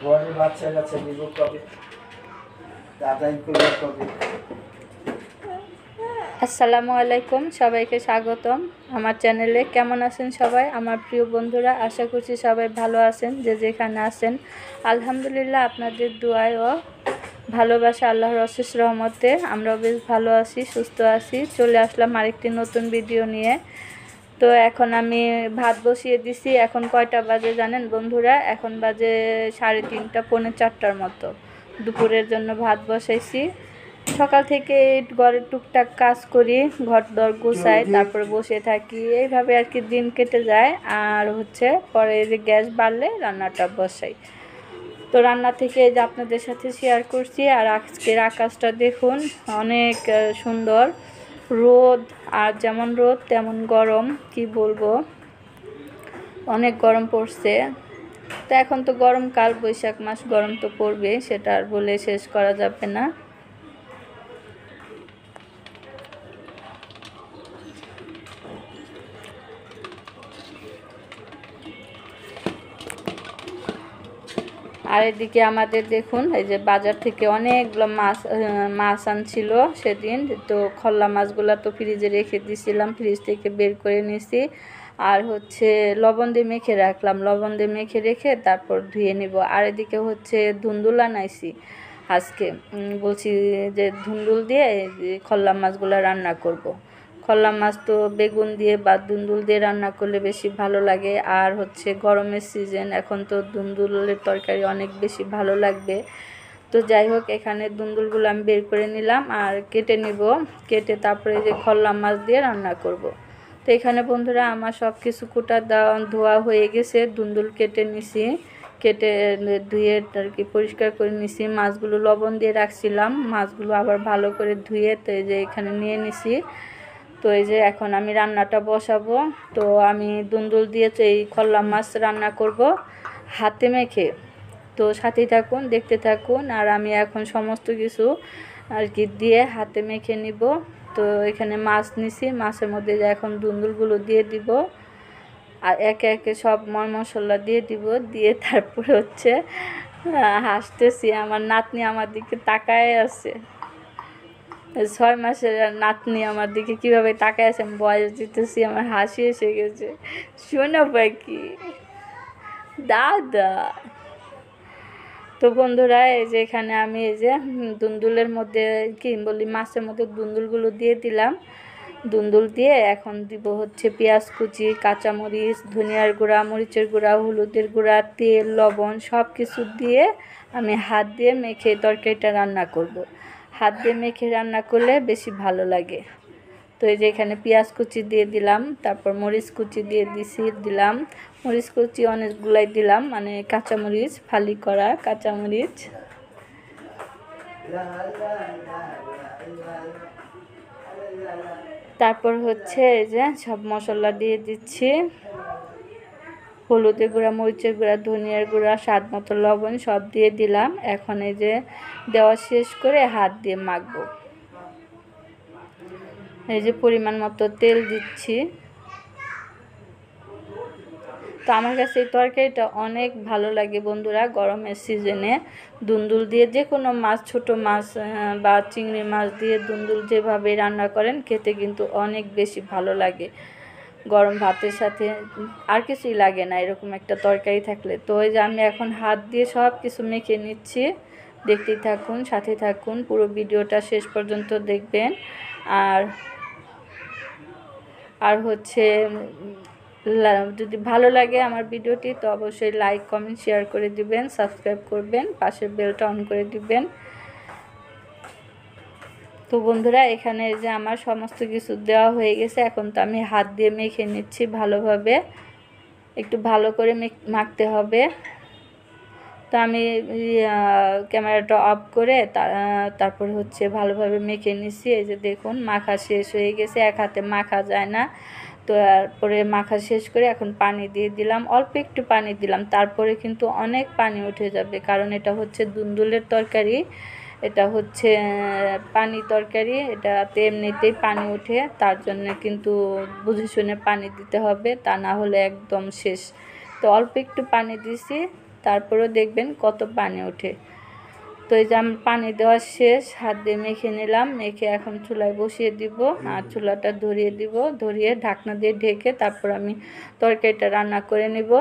ঘরে বাচ্চা কাচ্চা দিব কবে, দাদাই করবে কবে। আসসালামু আলাইকুম, সবাইকে স্বাগতম আমার চ্যানেলে। কেমন আছেন সবাই আমার প্রিয় বন্ধুরা? আশা করছি সবাই ভালো আছেন, যে যেখানে আছেন। আলহামদুলিল্লাহ, আপনাদের দোয়ায় ও ভালোবাসা, আল্লাহর অশেষ রহমতে আমরাও বেশ ভালো আছি, সুস্থ আছি। চলে আসলাম আরেকটি নতুন ভিডিও নিয়ে। তো এখন আমি ভাত বসিয়ে দিছি। এখন কয়টা বাজে জানেন বন্ধুরা? এখন বাজে 3:30, পৌনে 4টার মতো। দুপুরের জন্য ভাত বসাইছি। সকাল থেকে ঘরের টুকটাক কাজ করি, ঘর দর গুছাই, তারপরে বসে থাকি, এইভাবে আর কি দিন কেটে যায়। আর হচ্ছে পরে যে গ্যাস বাড়লে রান্নাটা বসাই। তো রান্না থেকে যে আপনাদের সাথে শেয়ার করছি। আর আজকের আকাশটা দেখুন, অনেক সুন্দর রোদ। আর যেমন রোদ তেমন গরম, কি বলবো, অনেক গরম পড়ছে। তো এখন তো গরমকাল, বৈশাখ মাস, গরম তো পড়বে, সেটা আর বলে শেষ করা যাবে না। আর এদিকে আমাদের দেখুন, এই যে বাজার থেকে অনেকগুলো মাছ আনছিল সেদিন। তো খল্লা মাছগুলো তো ফ্রিজে রেখে দিয়েছিলাম, ফ্রিজ থেকে বের করে নিয়েছি। আর হচ্ছে লবণ দিয়ে মেখে রাখলাম, লবণ দিয়ে মেখে রেখে তারপর ধুয়ে নিব। আর এদিকে হচ্ছে ধুন্দুল আনাইছি আজকে। বলছি যে ধুন্দুল দিয়ে খল্লা মাছগুলো রান্না করব। খল্লা মাছ তো বেগুন দিয়ে বা দুন্দুল দিয়ে রান্না করলে বেশি ভালো লাগে। আর হচ্ছে গরমের সিজন, এখন তো দুন্দুলের তরকারি অনেক বেশি ভালো লাগবে। তো যাই হোক, এখানে দুন্দুলগুলো আমি বের করে নিলাম আর কেটে নিব। কেটে তারপরে যে খল্লা মাছ দিয়ে রান্না করব। তো এখানে বন্ধুরা আমার সব কিছু কুটা ধোয়া হয়ে গেছে। দুন্দুল কেটে নিছি, কেটে ধুয়ে আর কি পরিষ্কার করে নিছি। মাছগুলো লবণ দিয়ে রাখছিলাম, মাছগুলো আবার ভালো করে ধুয়ে তো এই যে এখানে নিয়ে নিছি। তো এই যে এখন আমি রান্নাটা বসাবো। তো আমি দুন্দুল দিয়ে এই খল্লা মাছ রান্না করব হাতে মেখে। তো সাথেই থাকুন, দেখতে থাকুন। আর আমি এখন সমস্ত কিছু আর কি দিয়ে হাতে মেখে নিব। তো এখানে মাছ নিছি, মাছের মধ্যে এখন দুন্দুলগুলো দিয়ে দিব। আর একে একে সব মশলা দিয়ে দিব, দিয়ে তারপরে হচ্ছে হাসতেছি। আমার নাতনি আমার দিকে তাকায় আছে, 6 মাসের নাতনি আমার দিকে কিভাবে তাকায় আছে, আমি বয়স দিতেছি, আমার হাসি এসে গেছে। শোনো পাখি, দাদা। তো বন্ধুরা, এই যে এখানে আমি এই যে দুন্দুলের মধ্যে কি বলি, মাছের মধ্যে দুন্দুলগুলো দিয়ে দিলাম। দুন্দুল দিয়ে এখন দিব হচ্ছে পেঁয়াজ কুচি, কাঁচামরিচ, ধনিয়ার গুঁড়া, মরিচের গুঁড়া, হলুদের গুঁড়া, তেল, লবণ সব কিছু দিয়ে আমি হাত দিয়ে মেখে তরকারিটা রান্না করব। হাত দিয়ে মেখে রান্না করলে বেশি ভালো লাগে। তো এই যে এখানে পেঁয়াজ কুচি দিয়ে দিলাম, তারপর মরিচ কুচি দিয়ে দিলাম। মরিচ কুচি অনেকগুলাই দিলাম, মানে কাঁচামরিচ, ফালি করা কাঁচামরিচ। তারপর হচ্ছে এই যে সব মশলা দিয়ে দিচ্ছি। হলুদের গুঁড়া, মরিচের গুঁড়া, ধনিয়ার গুঁড়া, স্বাদ মতো লবণ সব দিয়ে দিলাম। এখন এই যে দেওয়া শেষ করে হাত দিয়ে মাখবো। এই যে পরিমাণ মতো তেল দিচ্ছি। তো আমার কাছে এই তরকারিটা অনেক ভালো লাগে বন্ধুরা, গরমের সিজনে দুন্দুল দিয়ে যে কোনো মাছ, ছোট মাছ বা চিংড়ি মাছ দিয়ে দুন্দুল যেভাবে রান্না করেন খেতে কিন্তু অনেক বেশি ভালো লাগে। গরম ভাতের সাথে আর কিছুই লাগে না এরকম একটা তরকারি থাকলে। তো ওই যে আমি এখন হাত দিয়ে সব কিছু মেখে নিচ্ছি। দেখতেই থাকুন, সাথে থাকুন, পুরো ভিডিওটা শেষ পর্যন্ত দেখবেন। আর আর হচ্ছে যদি ভালো লাগে আমার ভিডিওটি, তো অবশ্যই লাইক, কমেন্ট, শেয়ার করে দিবেন, সাবস্ক্রাইব করবেন, পাশের বেলটা অন করে দিবেন। তো বন্ধুরা, এখানে যে আমার সমস্ত কিছু দেওয়া হয়ে গেছে। এখন তো আমি হাত দিয়ে মেখে নিচ্ছি ভালোভাবে, একটু ভালো করে মাখতে হবে। তো আমি ক্যামেরাটা অফ করে তারপর হচ্ছে ভালোভাবে মেখে নিচ্ছি। এই যে দেখুন, মাখা শেষ হয়ে গেছে, এক হাতে মাখা যায় না। তো তারপরে মাখা শেষ করে এখন পানি দিয়ে দিলাম, অল্প একটু পানি দিলাম। তারপরে কিন্তু অনেক পানি উঠে যাবে, কারণ এটা হচ্ছে দুন্দুলের তরকারি, এটা হচ্ছে পানি তরকারি, এটাতে এমনিতেই পানি ওঠে। তার জন্য কিন্তু বুঝে শুনে পানি দিতে হবে, তা না হলে একদম শেষ। তো অল্প একটু পানি দিছি, তারপরেও দেখবেন কত পানি ওঠে। তো এই যে আমি পানি দেওয়া শেষ, হাত দিয়ে মেখে নিলাম, মেখে এখন চুলায় বসিয়ে দিব আর চুলাটা ধরিয়ে দিব, ধরিয়ে ঢাকনা দিয়ে ঢেকে তারপর আমি তরকারিটা রান্না করে নিব।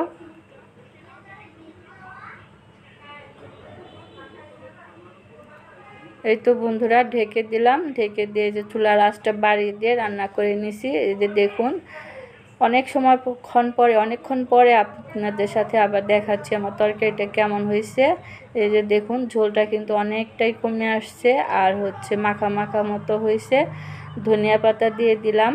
এই তো বন্ধুরা ঢেকে দিলাম, ঢেকে দিয়ে যে চুলার আঁচটা বাড়িয়ে দিয়ে রান্না করে নিছি। এই যে দেখুন অনেকক্ষণ পরে আপনাদের সাথে আবার দেখাচ্ছি আমার তরকারিটা কেমন হয়েছে। এই যে দেখুন ঝোলটা কিন্তু অনেকটাই কমে আসছে আর হচ্ছে মাখা মাখা মতো হয়েছে। ধনিয়া পাতা দিয়ে দিলাম,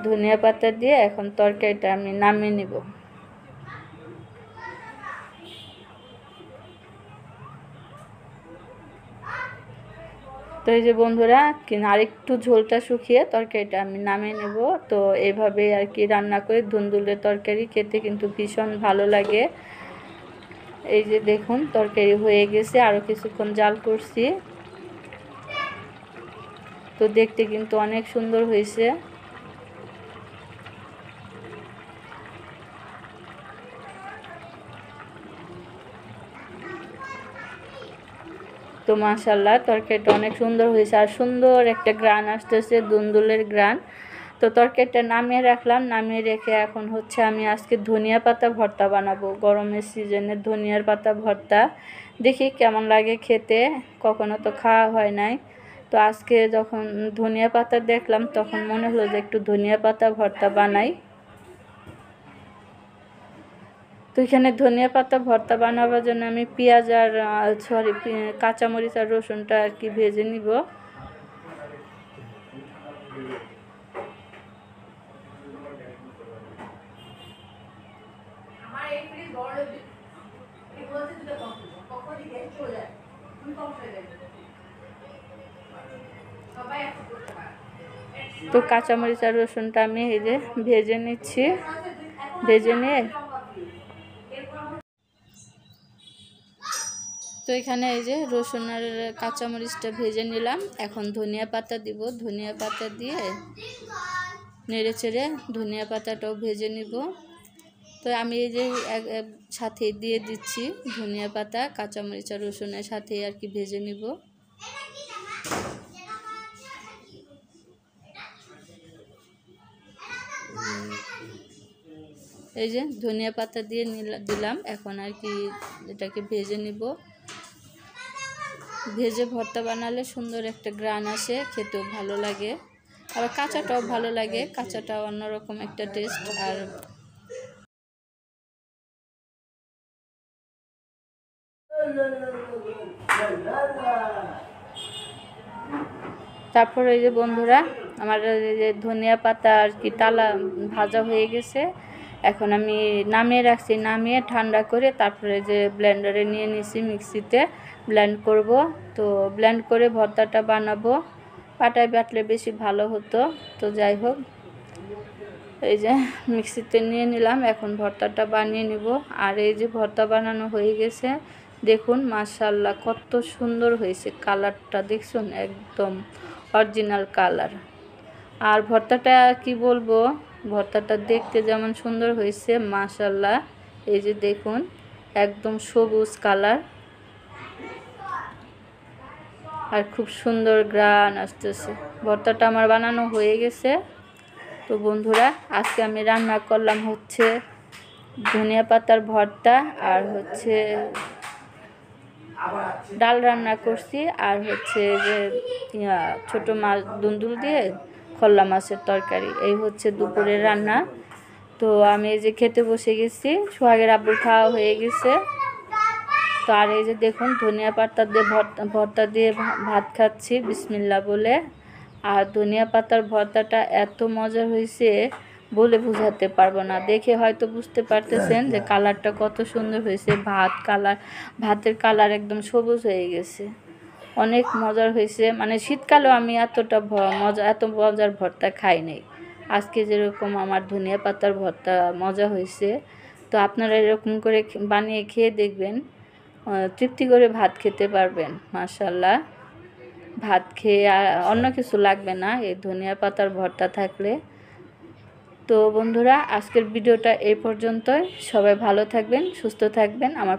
ধনিয়া পাতা দিয়ে এখন তরকারিটা আমি নামিয়ে নিব। তো এই যে বন্ধুরা আরেকটু ঝোলটা শুকিয়ে তরকারিটা আমি নামিয়ে নেব। তো এইভাবে আর কি রান্না করে ধুন্দুলের তরকারি খেতে কিন্তু ভীষণ ভালো লাগে। এই যে দেখুন তরকারি হয়ে গেছে, আরও কিছুক্ষণ জাল করছি। তো দেখতে কিন্তু অনেক সুন্দর হয়েছে। তো মাশাআল্লাহ তরকারিটা অনেক সুন্দর হয়েছে আর সুন্দর একটা গ্রান আসতেছে, ধুন্দুলের গ্রান। তো তরকারিটা নামিয়ে রাখলাম, নামিয়ে রেখে এখন হচ্ছে আমি আজকে ধনিয়া পাতা ভর্তা বানাবো। গরমের সিজনে ধনিয়ার পাতা ভর্তা দেখি কেমন লাগে খেতে, কখনো তো খাওয়া হয় নাই। তো আজকে যখন ধনিয়া পাতা দেখলাম তখন মনে হলো যে একটু ধনিয়া পাতা ভর্তা বানাই। তো এখানে ধনিয়া পাতা ভর্তা বানাবার জন্য আমি পেঁয়াজ আর কাঁচামরিচ আর রসুনটা আর কি ভেজে নিব। তো কাঁচামরিচ আর রসুনটা আমি এই যে ভেজে নিচ্ছি, ভেজে নিয়ে তো এখানে এই যে রসুন আর কাঁচামরিচটা ভেজে নিলাম। এখন ধনিয়া পাতা দিব, ধনিয়া পাতা দিয়ে নেড়ে চেড়ে ধনিয়া পাতাটাও ভেজে নিব। তো আমি এই যে সাথে দিয়ে দিচ্ছি ধনিয়া পাতা, কাঁচামরিচ আর রসুনের সাথে আর কি ভেজে নিব। এই যে ধনিয়া পাতা দিয়ে দিলাম, এখন আর কি এটাকে ভেজে নিব। ভেজে ভর্তা বানালে সুন্দর একটা গ্রান আসে, খেতেও ভালো লাগে, আবার কাঁচাটাও ভালো লাগে, কাঁচাটাও অন্যরকম একটা টেস্ট। আর তারপরে এই যে বন্ধুরা আমার যে ধনিয়া পাতা আর কি টালা ভাজা হয়ে গেছে, এখন আমি নামিয়ে রাখছি, নামিয়ে ঠান্ডা করে তারপরে যে ব্লেন্ডারে নিয়ে নিছি, মিক্সিতে ব্লেন্ড করব। তো ব্লেন্ড করে ভর্তাটা বানাবো, পাটায় বাটলে বেশি ভালো হতো। তো যাই হোক এই যে মিক্সিতে নিয়ে নিলাম, এখন ভর্তাটা বানিয়ে নিব। আর এই যে ভর্তা বানানো হয়ে গেছে, দেখুন মাশাআল্লাহ কত সুন্দর হয়েছে, কালারটা দেখুন একদম অরিজিনাল কালার। আর ভর্তাটা কি বলবো, ভর্তাটা দেখতে যেমন সুন্দর হয়েছে মাশাআল্লাহ, এই যে দেখুন একদম সবুজ কালার আর খুব সুন্দর গ্রান আসতেছে। ভর্তাটা আমার বানানো হয়ে গেছে। তো বন্ধুরা আজকে আমি রান্না করলাম হচ্ছে ধনিয়া পাতার ভর্তা আর হচ্ছে ডাল রান্না করছি, আর হচ্ছে যে ছোট মাছ দুন্দুল দিয়ে খল্লা মাছের তরকারি, এই হচ্ছে দুপুরের রান্না। তো আমি এই যে খেতে বসে গেছি, সোহাগের আব্বুর খাওয়া হয়ে গেছে। তো আর এই যে দেখুন ধনিয়া পাতা দিয়ে ভর্তা দিয়ে ভাত খাচ্ছি বিসমিল্লাহ বলে। আর ধনিয়া পাতার ভর্তাটা এত মজা হয়েছে বলে বোঝাতে পারবো না, দেখে হয়তো বুঝতে পারতেছেন যে কালারটা কত সুন্দর হয়েছে। ভাতের কালার একদম সবুজ হয়ে গেছে, অনেক মজার হয়েছে। মানে শীতকালেও আমি এত মজার ভর্তা খাই নাই আজকে যেরকম আমার ধনিয়া পাতার ভর্তা মজা হয়েছে। তো আপনারা এরকম করে বানিয়ে খেয়ে দেখবেন, তৃপ্তি করে ভাত খেতে পারবেন মাশাআল্লাহ। ভাত খেয়ে আর অন্য কিছু লাগবে না এই ধনিয়া পাতার ভর্তা থাকলে। তো বন্ধুরা, আজকের ভিডিওটা এই পর্যন্তই। সবাই ভালো থাকবেন, সুস্থ থাকবেন। আমার